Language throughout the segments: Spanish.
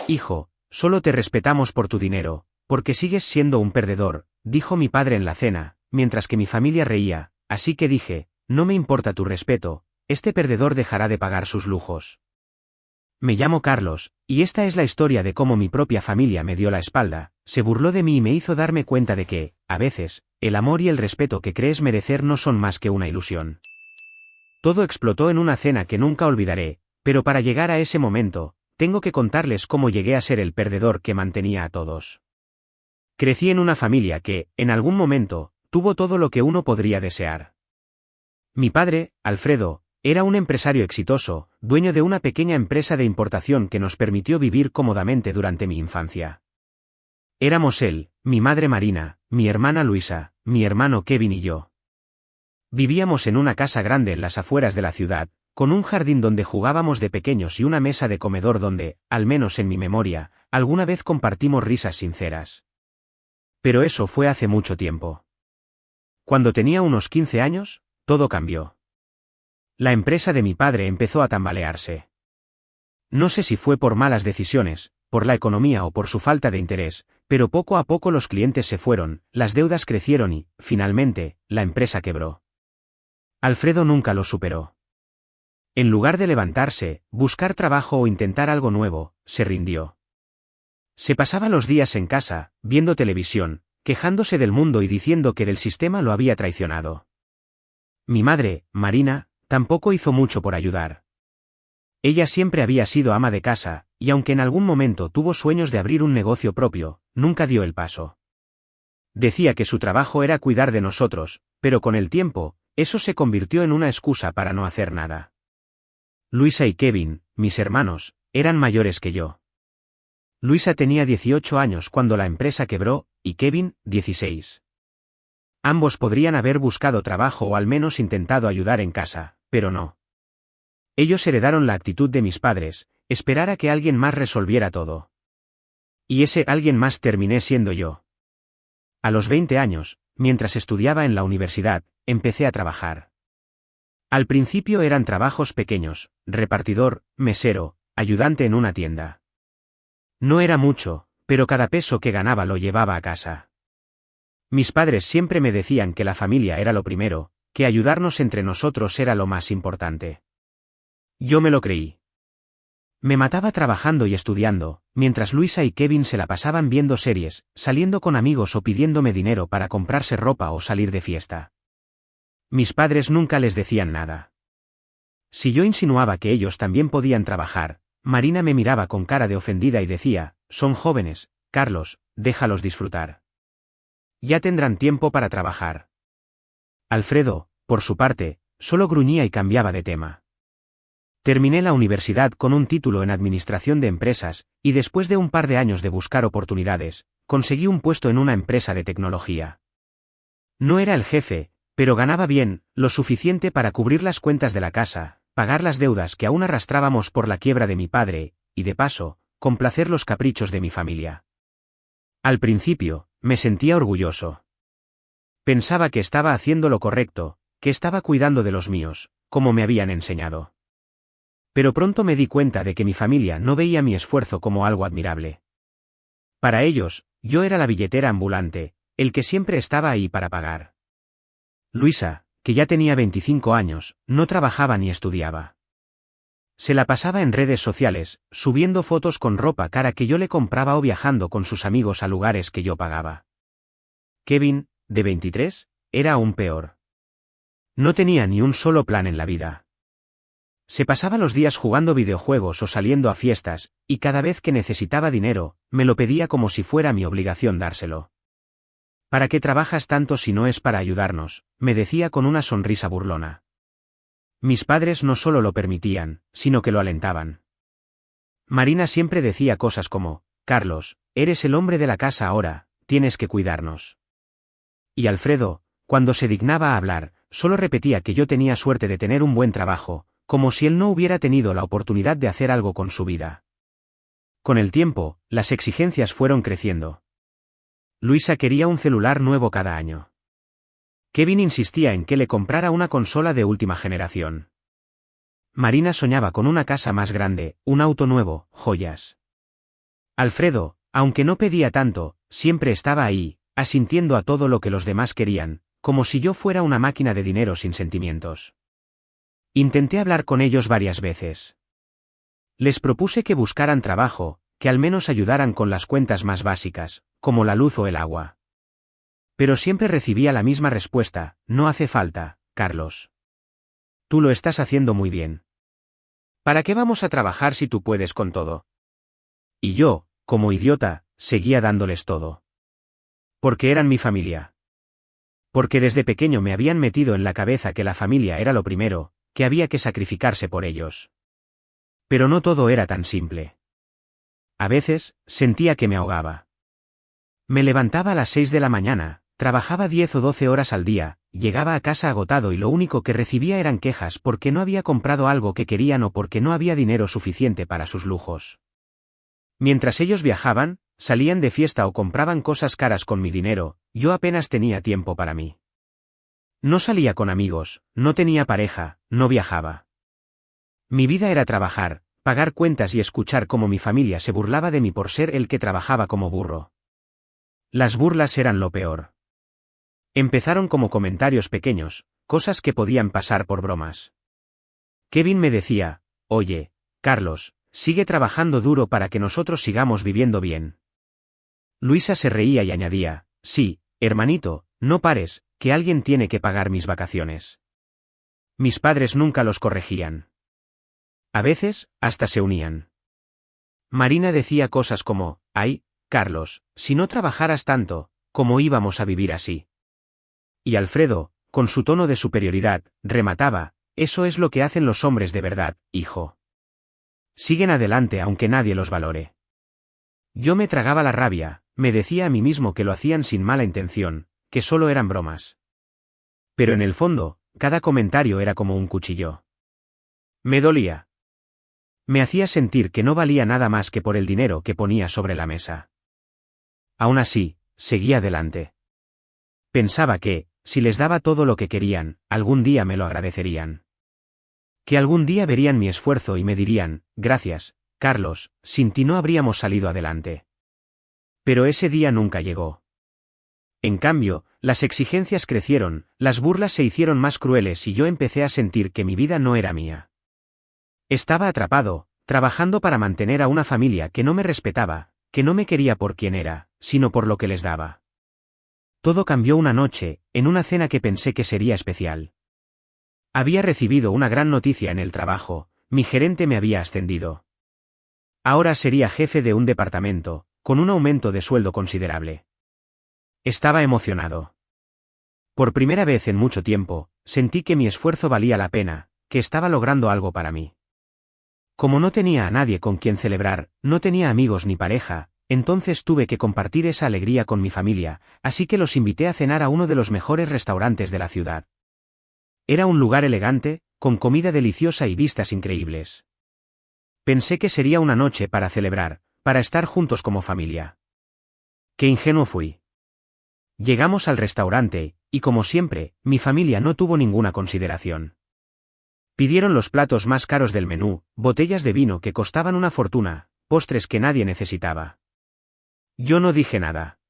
Hijo, solo te respetamos por tu dinero, porque sigues siendo un perdedor, dijo mi padre en la cena, mientras que mi familia reía, así que dije, no me importa tu respeto, este perdedor dejará de pagar sus lujos. Me llamo Carlos, y esta es la historia de cómo mi propia familia me dio la espalda, se burló de mí y me hizo darme cuenta de que, a veces, el amor y el respeto que crees merecer no son más que una ilusión. Todo explotó en una cena que nunca olvidaré, pero para llegar a ese momento, tengo que contarles cómo llegué a ser el perdedor que mantenía a todos. Crecí en una familia que, en algún momento, tuvo todo lo que uno podría desear. Mi padre, Alfredo, era un empresario exitoso, dueño de una pequeña empresa de importación que nos permitió vivir cómodamente durante mi infancia. Éramos él, mi madre Marina, mi hermana Luisa, mi hermano Kevin y yo. Vivíamos en una casa grande en las afueras de la ciudad, con un jardín donde jugábamos de pequeños y una mesa de comedor donde, al menos en mi memoria, alguna vez compartimos risas sinceras. Pero eso fue hace mucho tiempo. Cuando tenía unos 15 años, todo cambió. La empresa de mi padre empezó a tambalearse. No sé si fue por malas decisiones, por la economía o por su falta de interés, pero poco a poco los clientes se fueron, las deudas crecieron y, finalmente, la empresa quebró. Alfredo nunca lo superó. En lugar de levantarse, buscar trabajo o intentar algo nuevo, se rindió. Se pasaba los días en casa, viendo televisión, quejándose del mundo y diciendo que el sistema lo había traicionado. Mi madre, Marina, tampoco hizo mucho por ayudar. Ella siempre había sido ama de casa, y aunque en algún momento tuvo sueños de abrir un negocio propio, nunca dio el paso. Decía que su trabajo era cuidar de nosotros, pero con el tiempo, eso se convirtió en una excusa para no hacer nada. Luisa y Kevin, mis hermanos, eran mayores que yo. Luisa tenía 18 años cuando la empresa quebró, y Kevin, 16. Ambos podrían haber buscado trabajo o al menos intentado ayudar en casa, pero no. Ellos heredaron la actitud de mis padres, esperar a que alguien más resolviera todo. Y ese alguien más terminé siendo yo. A los 20 años, mientras estudiaba en la universidad, empecé a trabajar. Al principio eran trabajos pequeños, repartidor, mesero, ayudante en una tienda. No era mucho, pero cada peso que ganaba lo llevaba a casa. Mis padres siempre me decían que la familia era lo primero, que ayudarnos entre nosotros era lo más importante. Yo me lo creí. Me mataba trabajando y estudiando, mientras Luisa y Kevin se la pasaban viendo series, saliendo con amigos o pidiéndome dinero para comprarse ropa o salir de fiesta. Mis padres nunca les decían nada. Si yo insinuaba que ellos también podían trabajar, Marina me miraba con cara de ofendida y decía, son jóvenes, Carlos, déjalos disfrutar. Ya tendrán tiempo para trabajar. Alfredo, por su parte, solo gruñía y cambiaba de tema. Terminé la universidad con un título en Administración de Empresas, y después de un par de años de buscar oportunidades, conseguí un puesto en una empresa de tecnología. No era el jefe, pero ganaba bien, lo suficiente para cubrir las cuentas de la casa, pagar las deudas que aún arrastrábamos por la quiebra de mi padre, y de paso, complacer los caprichos de mi familia. Al principio, me sentía orgulloso. Pensaba que estaba haciendo lo correcto, que estaba cuidando de los míos, como me habían enseñado. Pero pronto me di cuenta de que mi familia no veía mi esfuerzo como algo admirable. Para ellos, yo era la billetera ambulante, el que siempre estaba ahí para pagar. Luisa, que ya tenía 25 años, no trabajaba ni estudiaba. Se la pasaba en redes sociales, subiendo fotos con ropa cara que yo le compraba o viajando con sus amigos a lugares que yo pagaba. Kevin, de 23, era aún peor. No tenía ni un solo plan en la vida. Se pasaba los días jugando videojuegos o saliendo a fiestas, y cada vez que necesitaba dinero, me lo pedía como si fuera mi obligación dárselo. ¿Para qué trabajas tanto si no es para ayudarnos?, me decía con una sonrisa burlona. Mis padres no solo lo permitían, sino que lo alentaban. Marina siempre decía cosas como, Carlos, eres el hombre de la casa ahora, tienes que cuidarnos. Y Alfredo, cuando se dignaba a hablar, solo repetía que yo tenía suerte de tener un buen trabajo, como si él no hubiera tenido la oportunidad de hacer algo con su vida. Con el tiempo, las exigencias fueron creciendo. Luisa quería un celular nuevo cada año. Kevin insistía en que le comprara una consola de última generación. Marina soñaba con una casa más grande, un auto nuevo, joyas. Alfredo, aunque no pedía tanto, siempre estaba ahí, asintiendo a todo lo que los demás querían, como si yo fuera una máquina de dinero sin sentimientos. Intenté hablar con ellos varias veces. Les propuse que buscaran trabajo, que al menos ayudaran con las cuentas más básicas, como la luz o el agua. Pero siempre recibía la misma respuesta: no hace falta, Carlos. Tú lo estás haciendo muy bien. ¿Para qué vamos a trabajar si tú puedes con todo? Y yo, como idiota, seguía dándoles todo. Porque eran mi familia. Porque desde pequeño me habían metido en la cabeza que la familia era lo primero, que había que sacrificarse por ellos. Pero no todo era tan simple. A veces, sentía que me ahogaba. Me levantaba a las 6 de la mañana, trabajaba 10 o 12 horas al día, llegaba a casa agotado y lo único que recibía eran quejas porque no había comprado algo que querían o porque no había dinero suficiente para sus lujos. Mientras ellos viajaban, salían de fiesta o compraban cosas caras con mi dinero, yo apenas tenía tiempo para mí. No salía con amigos, no tenía pareja, no viajaba. Mi vida era trabajar, pagar cuentas y escuchar cómo mi familia se burlaba de mí por ser el que trabajaba como burro. Las burlas eran lo peor. Empezaron como comentarios pequeños, cosas que podían pasar por bromas. Kevin me decía: oye, Carlos, sigue trabajando duro para que nosotros sigamos viviendo bien. Luisa se reía y añadía: sí, hermanito, no pares, que alguien tiene que pagar mis vacaciones. Mis padres nunca los corregían. A veces, hasta se unían. Marina decía cosas como: ay, Carlos, si no trabajaras tanto, ¿cómo íbamos a vivir así? Y Alfredo, con su tono de superioridad, remataba: eso es lo que hacen los hombres de verdad, hijo. Siguen adelante aunque nadie los valore. Yo me tragaba la rabia, me decía a mí mismo que lo hacían sin mala intención, que solo eran bromas. Pero en el fondo, cada comentario era como un cuchillo. Me dolía. Me hacía sentir que no valía nada más que por el dinero que ponía sobre la mesa. Aún así, seguía adelante. Pensaba que, si les daba todo lo que querían, algún día me lo agradecerían. Que algún día verían mi esfuerzo y me dirían: gracias, Carlos, sin ti no habríamos salido adelante. Pero ese día nunca llegó. En cambio, las exigencias crecieron, las burlas se hicieron más crueles y yo empecé a sentir que mi vida no era mía. Estaba atrapado, trabajando para mantener a una familia que no me respetaba, que no me quería por quien era, sino por lo que les daba. Todo cambió una noche, en una cena que pensé que sería especial. Había recibido una gran noticia en el trabajo: mi gerente me había ascendido. Ahora sería jefe de un departamento, con un aumento de sueldo considerable. Estaba emocionado. Por primera vez en mucho tiempo, sentí que mi esfuerzo valía la pena, que estaba logrando algo para mí. Como no tenía a nadie con quien celebrar, no tenía amigos ni pareja, entonces tuve que compartir esa alegría con mi familia, así que los invité a cenar a uno de los mejores restaurantes de la ciudad. Era un lugar elegante, con comida deliciosa y vistas increíbles. Pensé que sería una noche para celebrar, para estar juntos como familia. Qué ingenuo fui. Llegamos al restaurante, y como siempre, mi familia no tuvo ninguna consideración. Pidieron los platos más caros del menú, botellas de vino que costaban una fortuna, postres que nadie necesitaba. Yo no dije nada.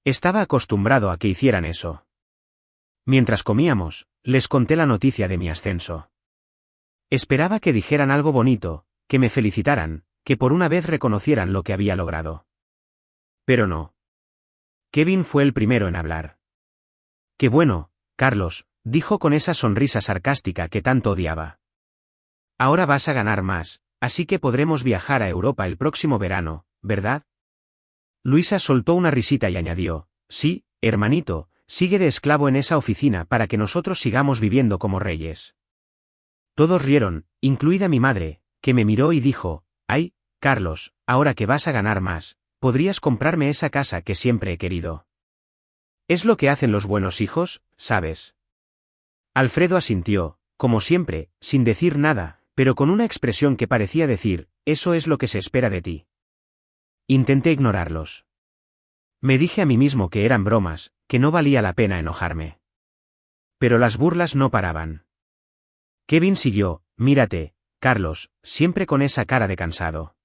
Estaba acostumbrado a que hicieran eso. Mientras comíamos, les conté la noticia de mi ascenso. Esperaba que dijeran algo bonito, que me felicitaran, que por una vez reconocieran lo que había logrado. Pero no. Kevin fue el primero en hablar. Qué bueno, Carlos, dijo con esa sonrisa sarcástica que tanto odiaba. Ahora vas a ganar más, así que podremos viajar a Europa el próximo verano, ¿verdad? Luisa soltó una risita y añadió: sí, hermanito, sigue de esclavo en esa oficina para que nosotros sigamos viviendo como reyes. Todos rieron, incluida mi madre, que me miró y dijo: ay, Carlos, ahora que vas a ganar más, podrías comprarme esa casa que siempre he querido. Es lo que hacen los buenos hijos, ¿sabes? Alfredo asintió, como siempre, sin decir nada, pero con una expresión que parecía decir: eso es lo que se espera de ti. Intenté ignorarlos. Me dije a mí mismo que eran bromas, que no valía la pena enojarme. Pero las burlas no paraban. Kevin siguió: mírate, Carlos, siempre con esa cara de cansado.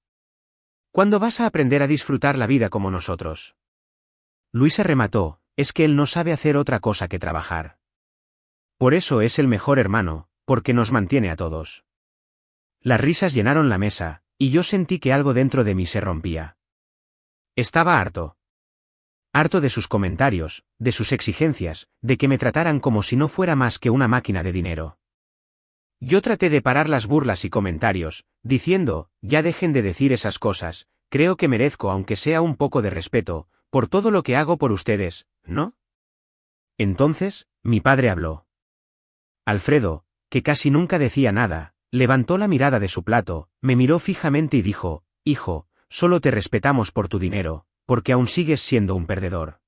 ¿Cuándo vas a aprender a disfrutar la vida como nosotros? Luisa remató, es que él no sabe hacer otra cosa que trabajar. Por eso es el mejor hermano, porque nos mantiene a todos. Las risas llenaron la mesa, y yo sentí que algo dentro de mí se rompía. Estaba harto. Harto de sus comentarios, de sus exigencias, de que me trataran como si no fuera más que una máquina de dinero. Yo traté de parar las burlas y comentarios, diciendo, ya dejen de decir esas cosas, creo que merezco aunque sea un poco de respeto, por todo lo que hago por ustedes, ¿no? Entonces, mi padre habló. Alfredo, que casi nunca decía nada, levantó la mirada de su plato, me miró fijamente y dijo, hijo, solo te respetamos por tu dinero, porque aún sigues siendo un perdedor.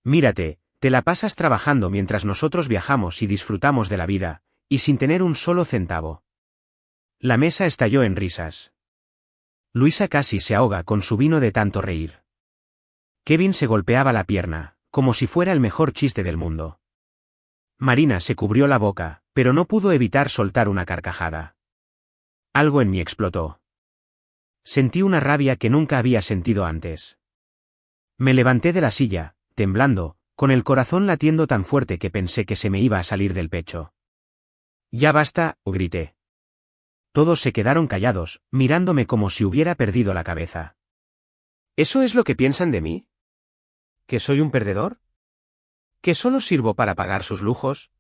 Mírate, te la pasas trabajando mientras nosotros viajamos y disfrutamos de la vida, y sin tener un solo centavo. La mesa estalló en risas. Luisa casi se ahoga con su vino de tanto reír. Kevin se golpeaba la pierna, como si fuera el mejor chiste del mundo. Marina se cubrió la boca, pero no pudo evitar soltar una carcajada. Algo en mí explotó. Sentí una rabia que nunca había sentido antes. Me levanté de la silla, temblando, con el corazón latiendo tan fuerte que pensé que se me iba a salir del pecho. Ya basta, grité. Todos se quedaron callados, mirándome como si hubiera perdido la cabeza. ¿Eso es lo que piensan de mí? ¿Que soy un perdedor? ¿Que solo sirvo para pagar sus lujos?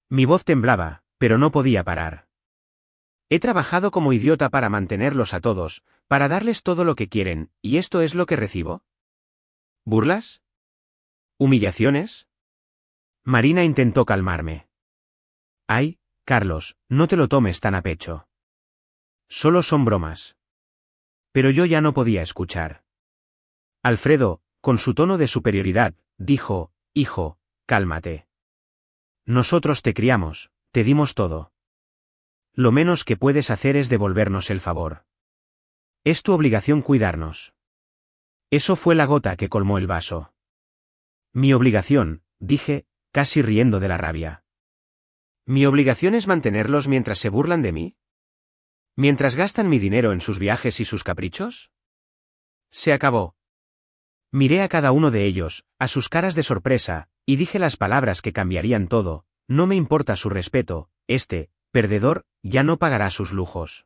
Mi voz temblaba, pero no podía parar. He trabajado como idiota para mantenerlos a todos, para darles todo lo que quieren, ¿y esto es lo que recibo? ¿Burlas? ¿Humillaciones? Marina intentó calmarme. Ay, Carlos, no te lo tomes tan a pecho. Solo son bromas. Pero yo ya no podía escuchar. Alfredo, con su tono de superioridad, dijo, hijo, cálmate. Nosotros te criamos, te dimos todo. Lo menos que puedes hacer es devolvernos el favor. Es tu obligación cuidarnos. Eso fue la gota que colmó el vaso. Mi obligación, dije, casi riendo de la rabia. ¿Mi obligación es mantenerlos mientras se burlan de mí? ¿Mientras gastan mi dinero en sus viajes y sus caprichos? Se acabó. Miré a cada uno de ellos, a sus caras de sorpresa, y dije las palabras que cambiarían todo, no me importa su respeto, perdedor, ya no pagará sus lujos.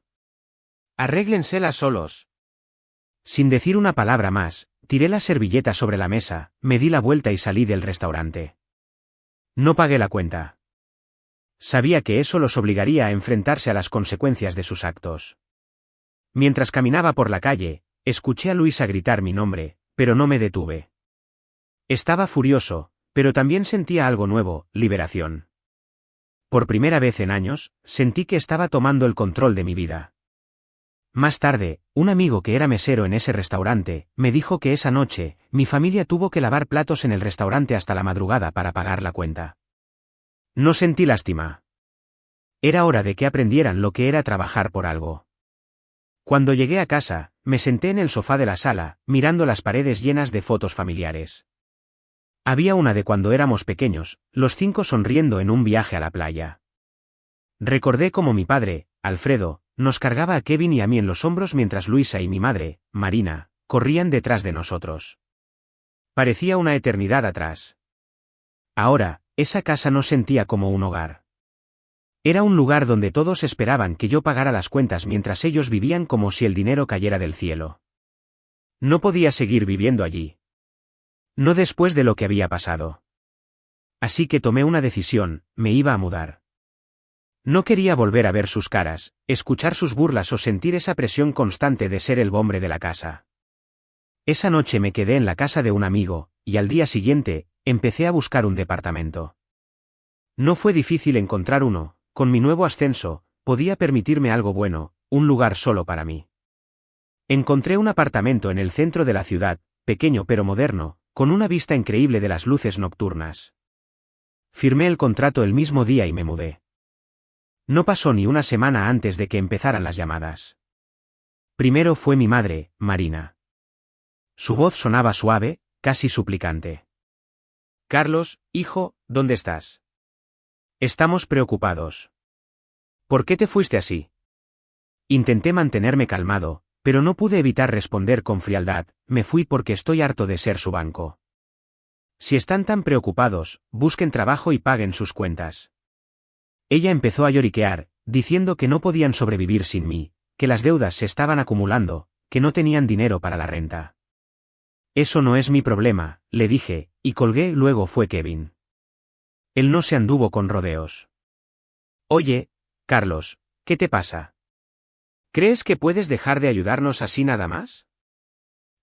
Arréglenselas solos. Sin decir una palabra más, tiré la servilleta sobre la mesa, me di la vuelta y salí del restaurante. No pagué la cuenta. Sabía que eso los obligaría a enfrentarse a las consecuencias de sus actos. Mientras caminaba por la calle, escuché a Luisa gritar mi nombre, pero no me detuve. Estaba furioso, pero también sentía algo nuevo, liberación. Por primera vez en años, sentí que estaba tomando el control de mi vida. Más tarde, un amigo que era mesero en ese restaurante, me dijo que esa noche, mi familia tuvo que lavar platos en el restaurante hasta la madrugada para pagar la cuenta. No sentí lástima. Era hora de que aprendieran lo que era trabajar por algo. Cuando llegué a casa, me senté en el sofá de la sala, mirando las paredes llenas de fotos familiares. Había una de cuando éramos pequeños, los 5 sonriendo en un viaje a la playa. Recordé cómo mi padre, Alfredo, nos cargaba a Kevin y a mí en los hombros mientras Luisa y mi madre, Marina, corrían detrás de nosotros. Parecía una eternidad atrás. Ahora, esa casa no sentía como un hogar. Era un lugar donde todos esperaban que yo pagara las cuentas mientras ellos vivían como si el dinero cayera del cielo. No podía seguir viviendo allí. No después de lo que había pasado. Así que tomé una decisión, me iba a mudar. No quería volver a ver sus caras, escuchar sus burlas o sentir esa presión constante de ser el hombre de la casa. Esa noche me quedé en la casa de un amigo, y al día siguiente, empecé a buscar un departamento. No fue difícil encontrar uno, con mi nuevo ascenso, podía permitirme algo bueno, un lugar solo para mí. Encontré un apartamento en el centro de la ciudad, pequeño pero moderno, con una vista increíble de las luces nocturnas. Firmé el contrato el mismo día y me mudé. No pasó ni una semana antes de que empezaran las llamadas. Primero fue mi madre, Marina. Su voz sonaba suave, casi suplicante. Carlos, hijo, ¿dónde estás? Estamos preocupados. ¿Por qué te fuiste así? Intenté mantenerme calmado, Pero no pude evitar responder con frialdad, me fui porque estoy harto de ser su banco. Si están tan preocupados, busquen trabajo y paguen sus cuentas. Ella empezó a lloriquear, diciendo que no podían sobrevivir sin mí, que las deudas se estaban acumulando, que no tenían dinero para la renta. Eso no es mi problema, le dije, y colgué. Luego fue Kevin. Él no se anduvo con rodeos. Oye, Carlos, ¿qué te pasa? ¿Crees que puedes dejar de ayudarnos así nada más?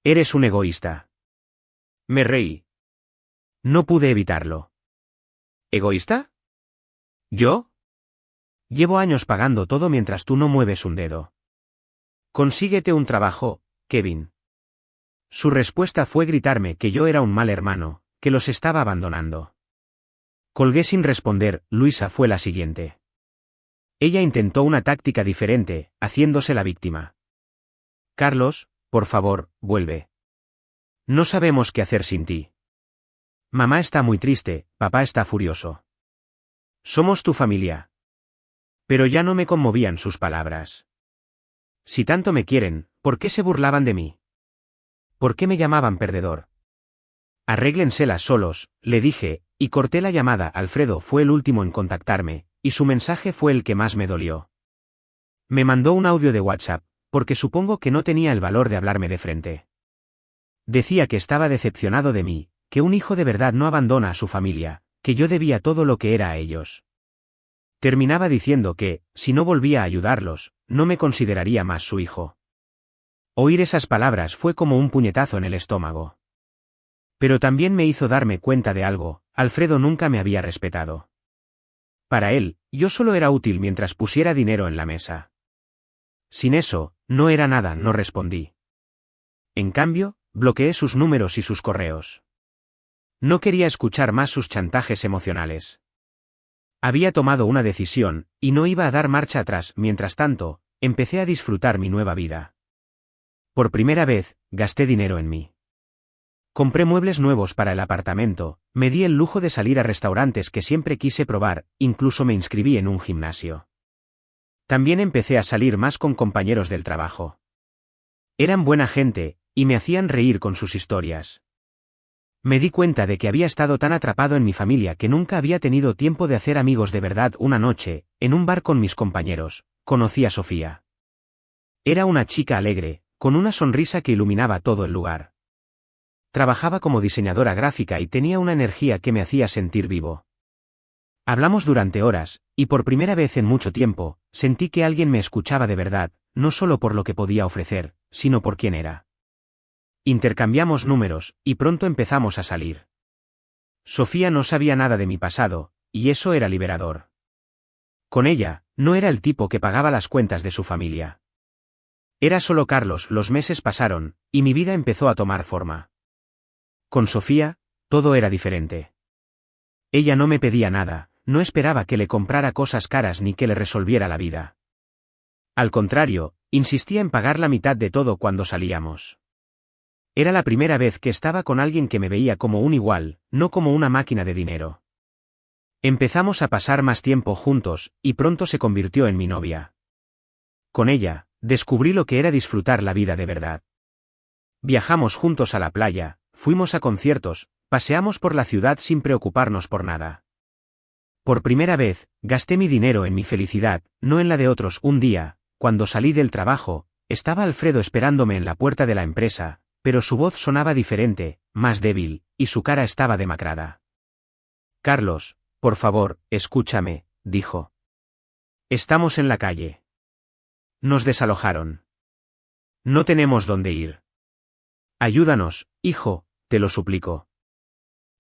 Eres un egoísta. Me reí. No pude evitarlo. ¿Egoísta? ¿Yo? Llevo años pagando todo mientras tú no mueves un dedo. Consíguete un trabajo, Kevin. Su respuesta fue gritarme que yo era un mal hermano, que los estaba abandonando. Colgué sin responder. Luisa fue la siguiente. Ella intentó una táctica diferente, haciéndose la víctima. Carlos, por favor, vuelve. No sabemos qué hacer sin ti. Mamá está muy triste, papá está furioso. Somos tu familia. Pero ya no me conmovían sus palabras. Si tanto me quieren, ¿por qué se burlaban de mí? ¿Por qué me llamaban perdedor? Arréglenselas solos, le dije, y corté la llamada. Alfredo fue el último en contactarme, y su mensaje fue el que más me dolió. Me mandó un audio de WhatsApp, porque supongo que no tenía el valor de hablarme de frente. Decía que estaba decepcionado de mí, que un hijo de verdad no abandona a su familia, que yo debía todo lo que era a ellos. Terminaba diciendo que, si no volvía a ayudarlos, no me consideraría más su hijo. Oír esas palabras fue como un puñetazo en el estómago. Pero también me hizo darme cuenta de algo: Alfredo nunca me había respetado. Para él, yo solo era útil mientras pusiera dinero en la mesa. Sin eso, no era nada. No respondí. En cambio, bloqueé sus números y sus correos. No quería escuchar más sus chantajes emocionales. Había tomado una decisión, y no iba a dar marcha atrás. Mientras tanto, empecé a disfrutar mi nueva vida. Por primera vez, gasté dinero en mí. Compré muebles nuevos para el apartamento, me di el lujo de salir a restaurantes que siempre quise probar, incluso me inscribí en un gimnasio. También empecé a salir más con compañeros del trabajo. Eran buena gente, y me hacían reír con sus historias. Me di cuenta de que había estado tan atrapado en mi familia que nunca había tenido tiempo de hacer amigos de verdad. Una noche, en un bar con mis compañeros, conocí a Sofía. Era una chica alegre, con una sonrisa que iluminaba todo el lugar. Trabajaba como diseñadora gráfica y tenía una energía que me hacía sentir vivo. Hablamos durante horas, y por primera vez en mucho tiempo, sentí que alguien me escuchaba de verdad, no solo por lo que podía ofrecer, sino por quién era. Intercambiamos números, y pronto empezamos a salir. Sofía no sabía nada de mi pasado, y eso era liberador. Con ella, no era el tipo que pagaba las cuentas de su familia. Era solo Carlos. Los meses pasaron, y mi vida empezó a tomar forma. Con Sofía, todo era diferente. Ella no me pedía nada, no esperaba que le comprara cosas caras ni que le resolviera la vida. Al contrario, insistía en pagar la mitad de todo cuando salíamos. Era la primera vez que estaba con alguien que me veía como un igual, no como una máquina de dinero. Empezamos a pasar más tiempo juntos, y pronto se convirtió en mi novia. Con ella, descubrí lo que era disfrutar la vida de verdad. Viajamos juntos a la playa, fuimos a conciertos, paseamos por la ciudad sin preocuparnos por nada. Por primera vez, gasté mi dinero en mi felicidad, no en la de otros. Un día, cuando salí del trabajo, estaba Alfredo esperándome en la puerta de la empresa, pero su voz sonaba diferente, más débil, y su cara estaba demacrada. Carlos, por favor, escúchame, dijo. Estamos en la calle. Nos desalojaron. No tenemos dónde ir. Ayúdanos, hijo, te lo suplico.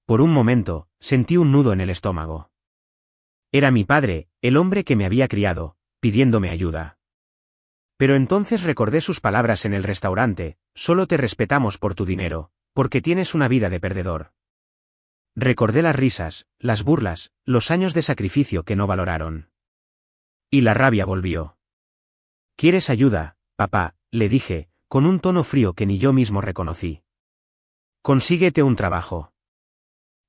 Por un momento, sentí un nudo en el estómago. Era mi padre, el hombre que me había criado, pidiéndome ayuda. Pero entonces recordé sus palabras en el restaurante: solo te respetamos por tu dinero, porque tienes una vida de perdedor. Recordé las risas, las burlas, los años de sacrificio que no valoraron. Y la rabia volvió. ¿Quieres ayuda, papá?, le dije, con un tono frío que ni yo mismo reconocí. Consíguete un trabajo.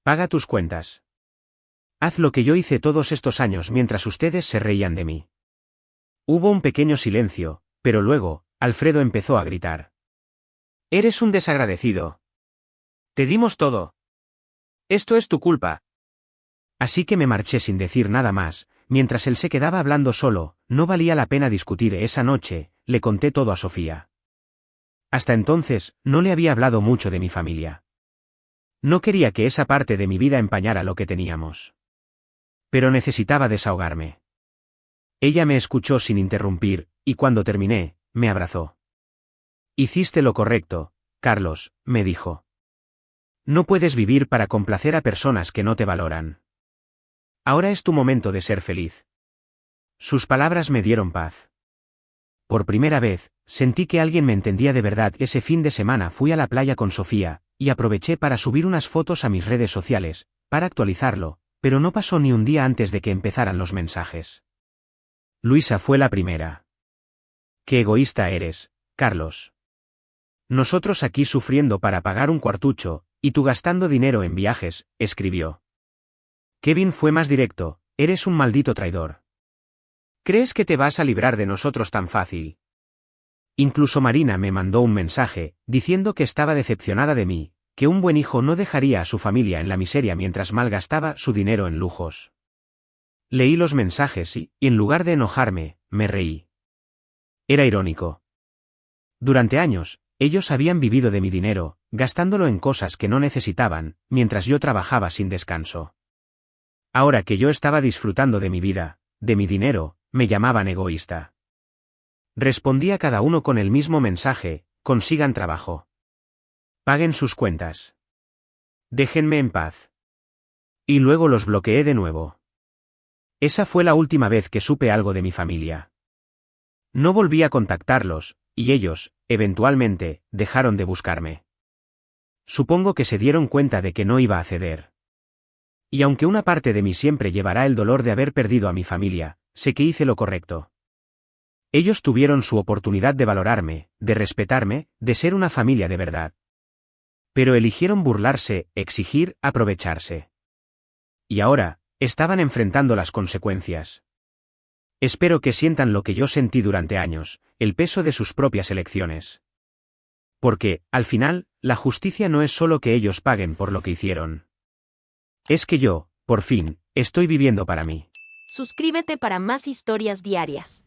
Paga tus cuentas. Haz lo que yo hice todos estos años mientras ustedes se reían de mí. Hubo un pequeño silencio, pero luego, Alfredo empezó a gritar. Eres un desagradecido. Te dimos todo. Esto es tu culpa. Así que me marché sin decir nada más, mientras él se quedaba hablando solo. No valía la pena discutir esa noche, le conté todo a Sofía. Hasta entonces, no le había hablado mucho de mi familia. No quería que esa parte de mi vida empañara lo que teníamos. Pero necesitaba desahogarme. Ella me escuchó sin interrumpir, y cuando terminé, me abrazó. Hiciste lo correcto, Carlos, me dijo. No puedes vivir para complacer a personas que no te valoran. Ahora es tu momento de ser feliz. Sus palabras me dieron paz. Por primera vez, sentí que alguien me entendía de verdad. Ese fin de semana fui a la playa con Sofía, y aproveché para subir unas fotos a mis redes sociales, para actualizarlo, pero no pasó ni un día antes de que empezaran los mensajes. Luisa fue la primera. Qué egoísta eres, Carlos. Nosotros aquí sufriendo para pagar un cuartucho, y tú gastando dinero en viajes, escribió. Kevin fue más directo, eres un maldito traidor. ¿Crees que te vas a librar de nosotros tan fácil? Incluso Marina me mandó un mensaje, diciendo que estaba decepcionada de mí, que un buen hijo no dejaría a su familia en la miseria mientras malgastaba su dinero en lujos. Leí los mensajes y, en lugar de enojarme, me reí. Era irónico. Durante años, ellos habían vivido de mi dinero, gastándolo en cosas que no necesitaban, mientras yo trabajaba sin descanso. Ahora que yo estaba disfrutando de mi vida, de mi dinero, me llamaban egoísta. Respondí a cada uno con el mismo mensaje: consigan trabajo. Paguen sus cuentas. Déjenme en paz. Y luego los bloqueé de nuevo. Esa fue la última vez que supe algo de mi familia. No volví a contactarlos, y ellos, eventualmente, dejaron de buscarme. Supongo que se dieron cuenta de que no iba a ceder. Y aunque una parte de mí siempre llevará el dolor de haber perdido a mi familia, sé que hice lo correcto. Ellos tuvieron su oportunidad de valorarme, de respetarme, de ser una familia de verdad. Pero eligieron burlarse, exigir, aprovecharse. Y ahora, estaban enfrentando las consecuencias. Espero que sientan lo que yo sentí durante años, el peso de sus propias elecciones. Porque, al final, la justicia no es solo que ellos paguen por lo que hicieron. Es que yo, por fin, estoy viviendo para mí. Suscríbete para más historias diarias.